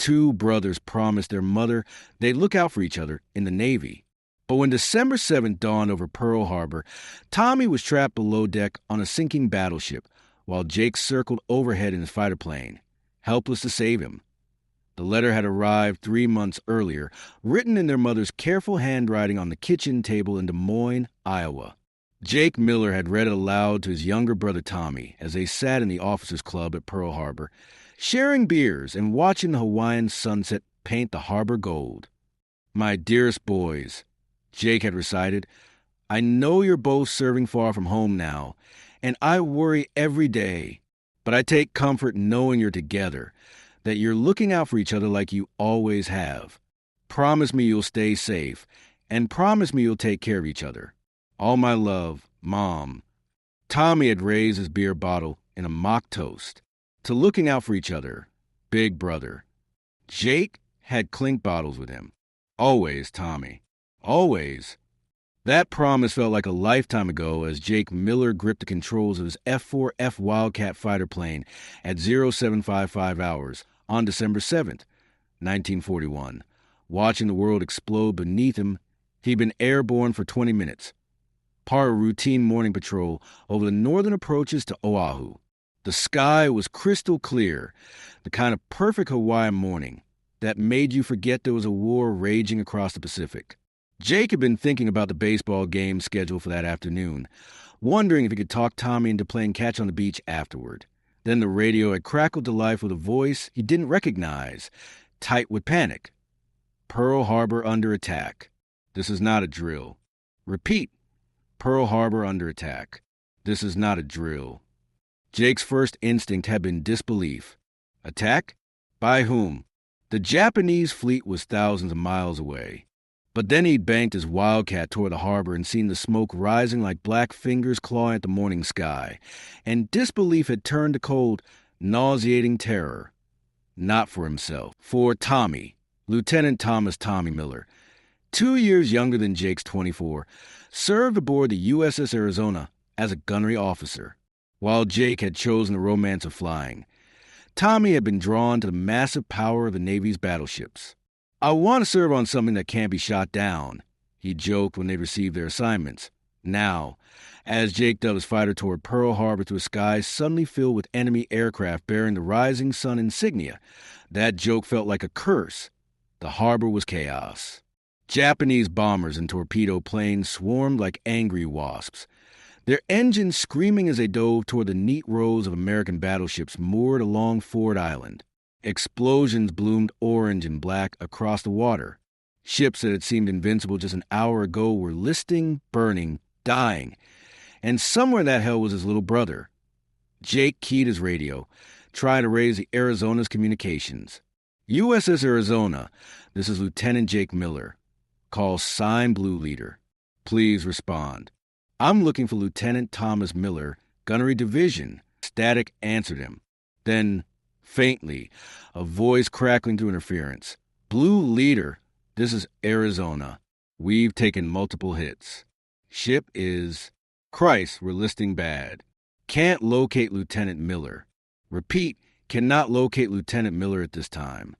two brothers promised their mother they'd look out for each other in the Navy. But when December 7th dawned over Pearl Harbor, Tommy was trapped below deck on a sinking battleship, while Jake circled overhead in his fighter plane, helpless to save him. The letter had arrived 3 months earlier, written in their mother's careful handwriting on the kitchen table in Des Moines, Iowa. Jake Miller had read it aloud to his younger brother Tommy as they sat in the officers' club at Pearl Harbor, sharing beers and watching the Hawaiian sunset paint the harbor gold. "My dearest boys," Jake had recited, "I know you're both serving far from home now, and I worry every day, but I take comfort knowing you're together, that you're looking out for each other like you always have. Promise me you'll stay safe, and promise me you'll take care of each other. All my love, Mom." Tommy had raised his beer bottle in a mock toast to looking out for each other, big brother. Jake had clink bottles with him. Always, Tommy. Always. That promise felt like a lifetime ago as Jake Miller gripped the controls of his F-4F Wildcat fighter plane at 0755 hours on December 7th, 1941. Watching the world explode beneath him, he'd been airborne for 20 minutes. Part of routine morning patrol over the northern approaches to Oahu. The sky was crystal clear, the kind of perfect Hawaiian morning that made you forget there was a war raging across the Pacific. Jake had been thinking about the baseball game scheduled for that afternoon, wondering if he could talk Tommy into playing catch on the beach afterward. Then the radio had crackled to life with a voice he didn't recognize, tight with panic. "Pearl Harbor under attack. This is not a drill. Repeat. Pearl Harbor under attack. This is not a drill." Jake's first instinct had been disbelief. Attack? By whom? The Japanese fleet was thousands of miles away. But then he'd banked his Wildcat toward the harbor and seen the smoke rising like black fingers clawing at the morning sky, and disbelief had turned to cold, nauseating terror. Not for himself. For Tommy, Lieutenant Thomas Tommy Miller, 2 years younger than Jake's 24, served aboard the USS Arizona as a gunnery officer. While Jake had chosen the romance of flying, Tommy had been drawn to the massive power of the Navy's battleships. "I want to serve on something that can't be shot down," he joked when they received their assignments. Now, as Jake dove his fighter toward Pearl Harbor through a sky suddenly filled with enemy aircraft bearing the Rising Sun insignia, that joke felt like a curse. The harbor was chaos. Japanese bombers and torpedo planes swarmed like angry wasps, their engines screaming as they dove toward the neat rows of American battleships moored along Ford Island. Explosions bloomed orange and black across the water. Ships that had seemed invincible just an hour ago were listing, burning, dying. And somewhere in that hell was his little brother. Jake keyed his radio, trying to raise the Arizona's communications. "USS Arizona, this is Lieutenant Jake Miller. Call sign Blue Leader. Please respond. I'm looking for Lieutenant Thomas Miller, Gunnery Division." Static answered him. Then, faintly, a voice crackling through interference. "Blue Leader, this is Arizona. We've taken multiple hits. Ship is... Christ, we're listing bad. Can't locate Lieutenant Miller. Repeat, cannot locate Lieutenant Miller at this time."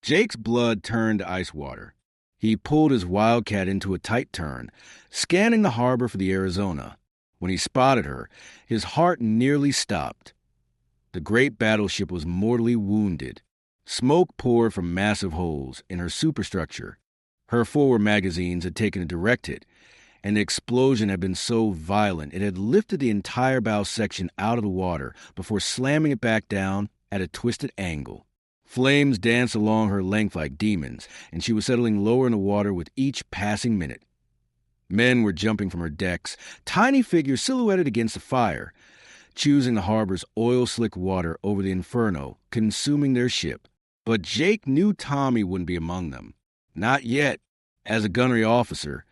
Jake's blood turned to ice water. He pulled his Wildcat into a tight turn, scanning the harbor for the Arizona. When he spotted her, his heart nearly stopped. The great battleship was mortally wounded. Smoke poured from massive holes in her superstructure. Her forward magazines had taken a direct hit, and the explosion had been so violent it had lifted the entire bow section out of the water before slamming it back down at a twisted angle. Flames danced along her length like demons, and she was settling lower in the water with each passing minute. Men were jumping from her decks, tiny figures silhouetted against the fire, choosing the harbor's oil-slick water over the inferno, consuming their ship. But Jake knew Tommy wouldn't be among them. Not yet. As a gunnery officer,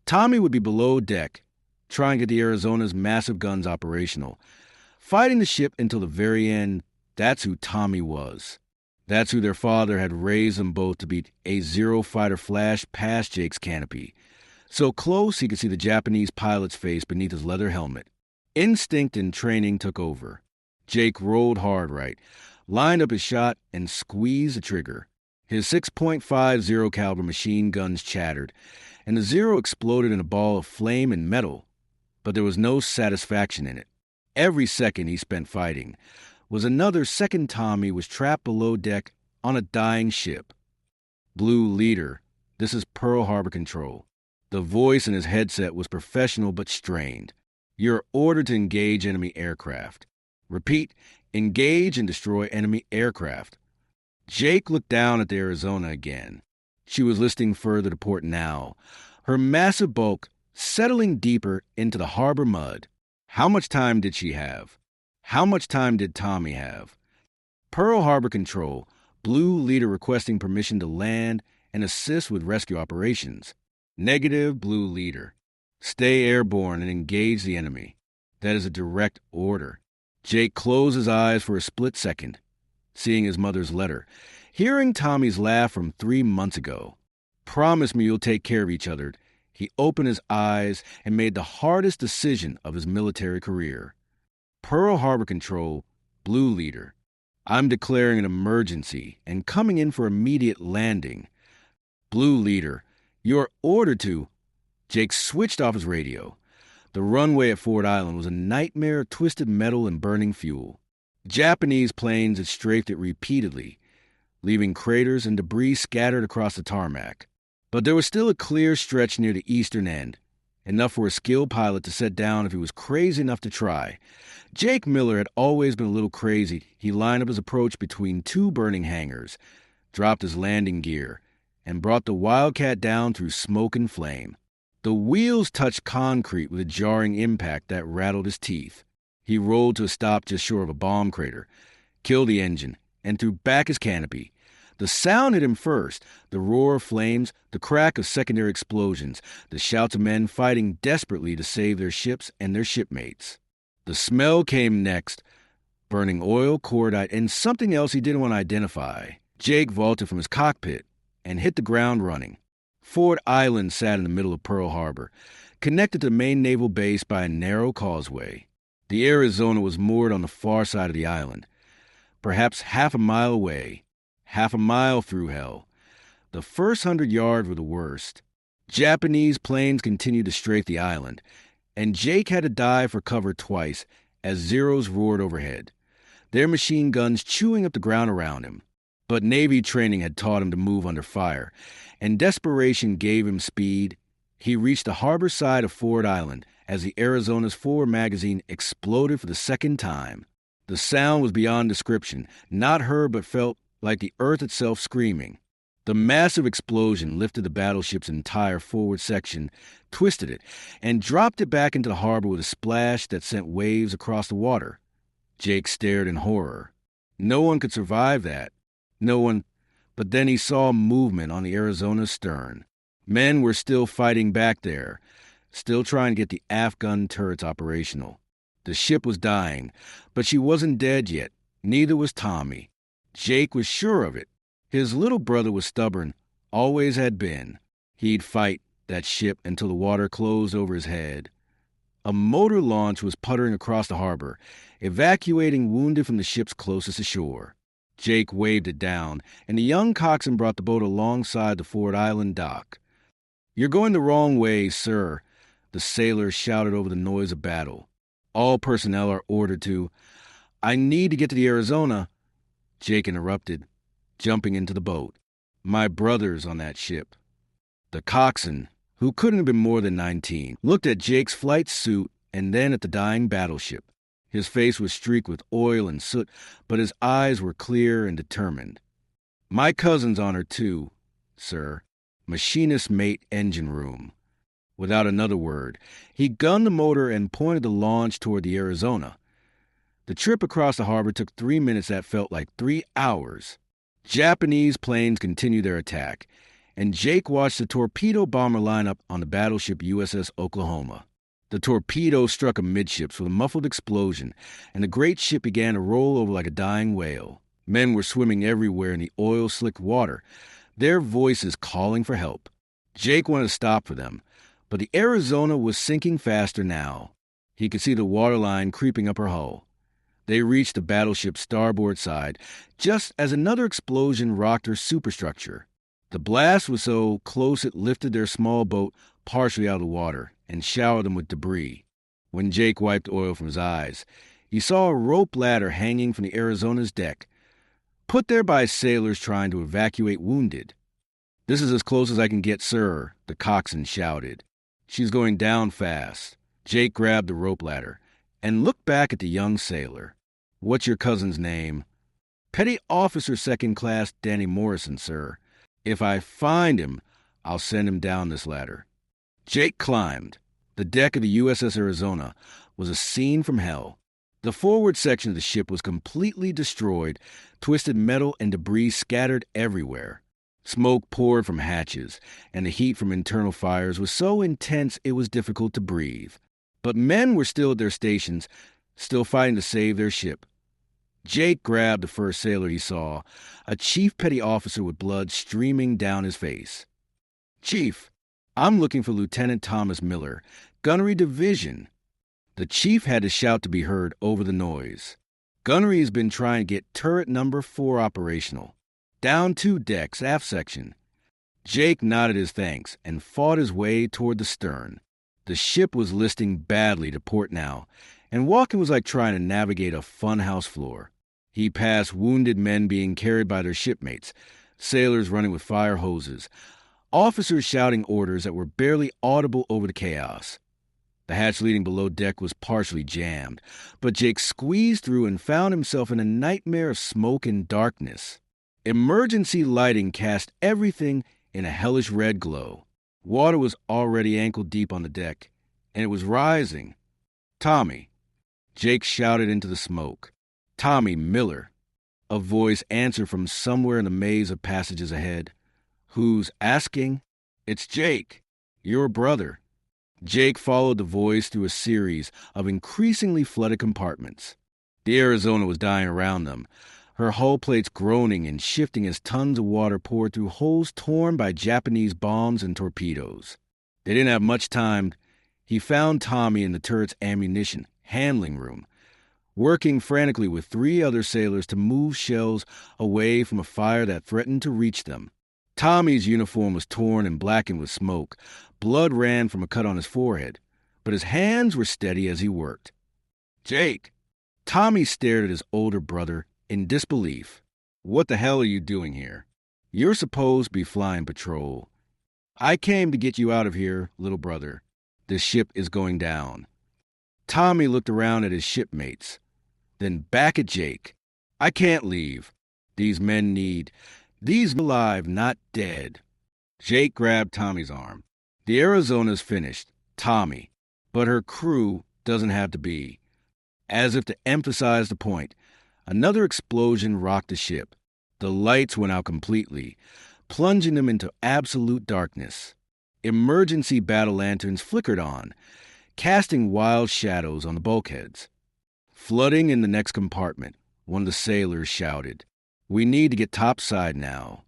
Tommy would be below deck, trying to get the Arizona's massive guns operational. Fighting the ship until the very end, that's who Tommy was. That's who their father had raised them both to be. A Zero fighter flashed past Jake's canopy, so close he could see the Japanese pilot's face beneath his leather helmet. Instinct and training took over. Jake rolled hard right, lined up his shot, and squeezed the trigger. His 6.50 caliber machine guns chattered, and the Zero exploded in a ball of flame and metal, but there was no satisfaction in it. Every second he spent fighting was another second Tommy was trapped below deck on a dying ship. Blue Leader, this is Pearl Harbor Control. The voice in his headset was professional but strained. You're ordered to engage enemy aircraft. Repeat, engage and destroy enemy aircraft. Jake looked down at the Arizona again. She was listing further to port now, her massive bulk settling deeper into the harbor mud. How much time did she have? How much time did Tommy have? Pearl Harbor Control, Blue Leader requesting permission to land and assist with rescue operations. Negative, Blue Leader. Stay airborne and engage the enemy. That is a direct order. Jake closed his eyes for a split second, seeing his mother's letter, hearing Tommy's laugh from 3 months ago. Promise me you'll take care of each other. He opened his eyes and made the hardest decision of his military career. Pearl Harbor Control, Blue Leader. I'm declaring an emergency and coming in for immediate landing. Blue Leader, you're ordered to... Jake switched off his radio. The runway at Ford Island was a nightmare of twisted metal and burning fuel. Japanese planes had strafed it repeatedly, leaving craters and debris scattered across the tarmac. But there was still a clear stretch near the eastern end, enough for a skilled pilot to set down if he was crazy enough to try. Jake Miller had always been a little crazy. He lined up his approach between 2 burning hangars, dropped his landing gear, and brought the Wildcat down through smoke and flame. The wheels touched concrete with a jarring impact that rattled his teeth. He rolled to a stop just short of a bomb crater, killed the engine, and threw back his canopy. The sound hit him first, the roar of flames, the crack of secondary explosions, the shouts of men fighting desperately to save their ships and their shipmates. The smell came next, burning oil, cordite, and something else he didn't want to identify. Jake vaulted from his cockpit and hit the ground running. Ford Island sat in the middle of Pearl Harbor, connected to the main naval base by a narrow causeway. The Arizona was moored on the far side of the island, perhaps half a mile away, half a mile through hell. The first 100 yards were the worst. Japanese planes continued to strafe the island, and Jake had to dive for cover twice as Zeros roared overhead, their machine guns chewing up the ground around him. But Navy training had taught him to move under fire, and desperation gave him speed. He reached the harbor side of Ford Island as the Arizona's forward magazine exploded for the second time. The sound was beyond description, not heard but felt like the earth itself screaming. The massive explosion lifted the battleship's entire forward section, twisted it, and dropped it back into the harbor with a splash that sent waves across the water. Jake stared in horror. No one could survive that. No one, but then he saw movement on the Arizona's stern. Men were still fighting back there, still trying to get the aft gun turrets operational. The ship was dying, but she wasn't dead yet. Neither was Tommy. Jake was sure of it. His little brother was stubborn, always had been. He'd fight that ship until the water closed over his head. A motor launch was puttering across the harbor, evacuating wounded from the ships closest to shore. Jake waved it down, and the young coxswain brought the boat alongside the Ford Island dock. "You're going the wrong way, sir," the sailor shouted over the noise of battle. "All personnel are ordered to—" "I need to get to the Arizona," Jake interrupted, jumping into the boat. "My brother's on that ship." The coxswain, who couldn't have been more than 19, looked at Jake's flight suit and then at the dying battleship. His face was streaked with oil and soot, but his eyes were clear and determined. "My cousin's on her too, sir. Machinist mate engine room." Without another word, he gunned the motor and pointed the launch toward the Arizona. The trip across the harbor took 3 minutes that felt like 3 hours. Japanese planes continued their attack, and Jake watched the torpedo bomber line up on the battleship USS Oklahoma. The torpedo struck amidships with a muffled explosion, and the great ship began to roll over like a dying whale. Men were swimming everywhere in the oil-slicked water, their voices calling for help. Jake wanted to stop for them, but the Arizona was sinking faster now. He could see the waterline creeping up her hull. They reached the battleship's starboard side just as another explosion rocked her superstructure. The blast was so close it lifted their small boat partially out of the water and showered them with debris. When Jake wiped oil from his eyes, he saw a rope ladder hanging from the Arizona's deck, put there by sailors trying to evacuate wounded. "This is as close as I can get, sir," the coxswain shouted. "She's going down fast." Jake grabbed the rope ladder and looked back at the young sailor. "What's your cousin's name?" "Petty Officer Second Class Danny Morrison, sir. If I find him, I'll send him down this ladder." Jake climbed. The deck of the USS Arizona was a scene from hell. The forward section of the ship was completely destroyed, twisted metal and debris scattered everywhere. Smoke poured from hatches, and the heat from internal fires was so intense it was difficult to breathe. But men were still at their stations, still fighting to save their ship. Jake grabbed the first sailor he saw, a chief petty officer with blood streaming down his face. "Chief, I'm looking for Lieutenant Thomas Miller, Gunnery Division." The chief had to shout to be heard over the noise. "Gunnery has been trying to get turret number 4 operational. Down 2 decks, aft section." Jake nodded his thanks and fought his way toward the stern. The ship was listing badly to port now, and walking was like trying to navigate a funhouse floor. He passed wounded men being carried by their shipmates, sailors running with fire hoses, officers shouting orders that were barely audible over the chaos. The hatch leading below deck was partially jammed, but Jake squeezed through and found himself in a nightmare of smoke and darkness. Emergency lighting cast everything in a hellish red glow. Water was already ankle-deep on the deck, and it was rising. "Tommy!" Jake shouted into the smoke. "Tommy Miller!" A voice answered from somewhere in the maze of passages ahead. "Who's asking?" "It's Jake, your brother." Jake followed the voice through a series of increasingly flooded compartments. The Arizona was dying around them, her hull plates groaning and shifting as tons of water poured through holes torn by Japanese bombs and torpedoes. They didn't have much time. He found Tommy in the turret's ammunition handling room, working frantically with 3 other sailors to move shells away from a fire that threatened to reach them. Tommy's uniform was torn and blackened with smoke. Blood ran from a cut on his forehead, but his hands were steady as he worked. "Jake!" Tommy stared at his older brother in disbelief. "What the hell are you doing here? You're supposed to be flying patrol." "I came to get you out of here, little brother. The ship is going down." Tommy looked around at his shipmates, then back at Jake. "I can't leave. These men need... These alive, not dead." Jake grabbed Tommy's arm. "The Arizona's finished, Tommy, but her crew doesn't have to be." As if to emphasize the point, another explosion rocked the ship. The lights went out completely, plunging them into absolute darkness. Emergency battle lanterns flickered on, casting wild shadows on the bulkheads. Flooding in the next compartment, one of the sailors shouted, "We need to get topside now."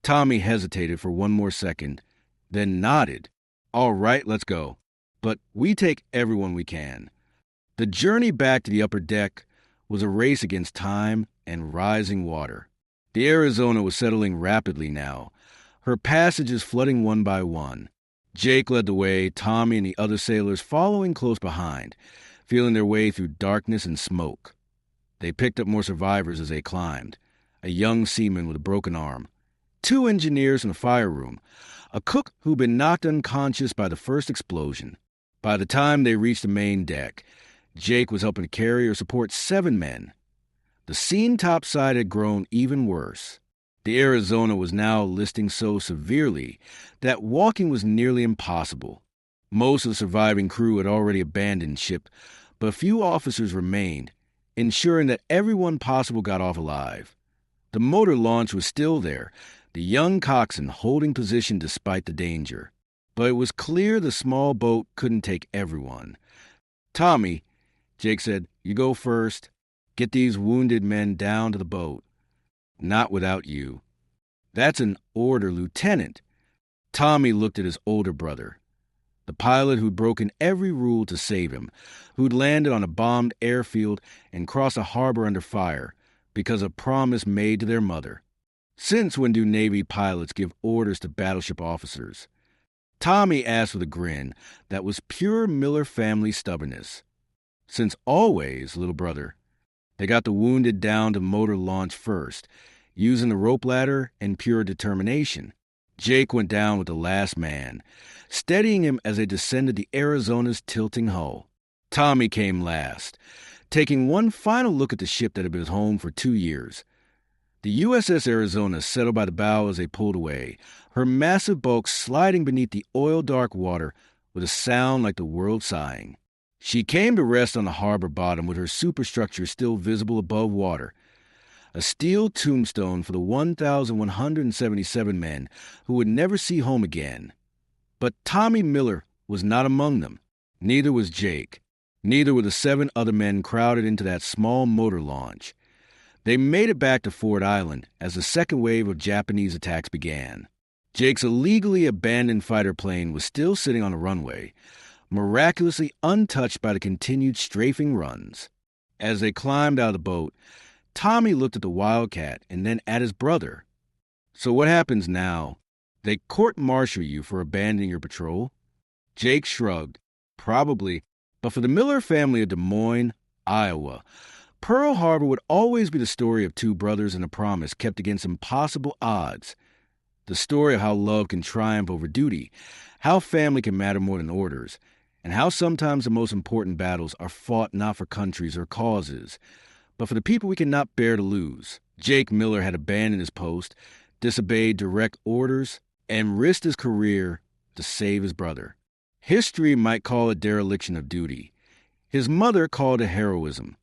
Tommy hesitated for one more second, then nodded. "All right, let's go. But we take everyone we can." The journey back to the upper deck was a race against time and rising water. The Arizona was settling rapidly now, her passages flooding one by one. Jake led the way, Tommy and the other sailors following close behind, feeling their way through darkness and smoke. They picked up more survivors as they climbed. A young seaman with a broken arm, 2 engineers in the fire room, a cook who'd been knocked unconscious by the first explosion. By the time they reached the main deck, Jake was helping to carry or support 7 men. The scene topside had grown even worse. The Arizona was now listing so severely that walking was nearly impossible. Most of the surviving crew had already abandoned ship, but few officers remained, ensuring that everyone possible got off alive. The motor launch was still there, the young coxswain holding position despite the danger. But it was clear the small boat couldn't take everyone. "Tommy," Jake said, "you go first. Get these wounded men down to the boat." "Not without you." "That's an order, Lieutenant." Tommy looked at his older brother. the pilot who'd broken every rule to save him, who'd landed on a bombed airfield and crossed a harbor under fire because of a promise made to their mother. Since when do Navy pilots give orders to battleship officers? Tommy asked with a grin that was pure Miller family stubbornness. Since always, little brother. They got the wounded down to motor launch first, using the rope ladder and pure determination. Jake went down with the last man, steadying him as they descended the Arizona's tilting hull. Tommy came last, taking one final look at the ship that had been home for 2 years. The USS Arizona settled by the bow as they pulled away, her massive bulk sliding beneath the oil-dark water with a sound like the world sighing. She came to rest on the harbor bottom with her superstructure still visible above water, a steel tombstone for the 1,177 men who would never see home again. But Tommy Miller was not among them. Neither was Jake. Neither were the 7 other men crowded into that small motor launch. They made it back to Ford Island as the second wave of Japanese attacks began. Jake's illegally abandoned fighter plane was still sitting on the runway, miraculously untouched by the continued strafing runs. As they climbed out of the boat, Tommy looked at the Wildcat and then at his brother. So what happens now? They court-martial you for abandoning your patrol? Jake shrugged. Probably. But for the Miller family of Des Moines, Iowa, Pearl Harbor would always be the story of 2 brothers and a promise kept against impossible odds. The story of how love can triumph over duty, how family can matter more than orders, and how sometimes the most important battles are fought not for countries or causes, but for the people we cannot bear to lose. Jake Miller had abandoned his post, disobeyed direct orders, and risked his career to save his brother. History might call it dereliction of duty. His mother called it heroism.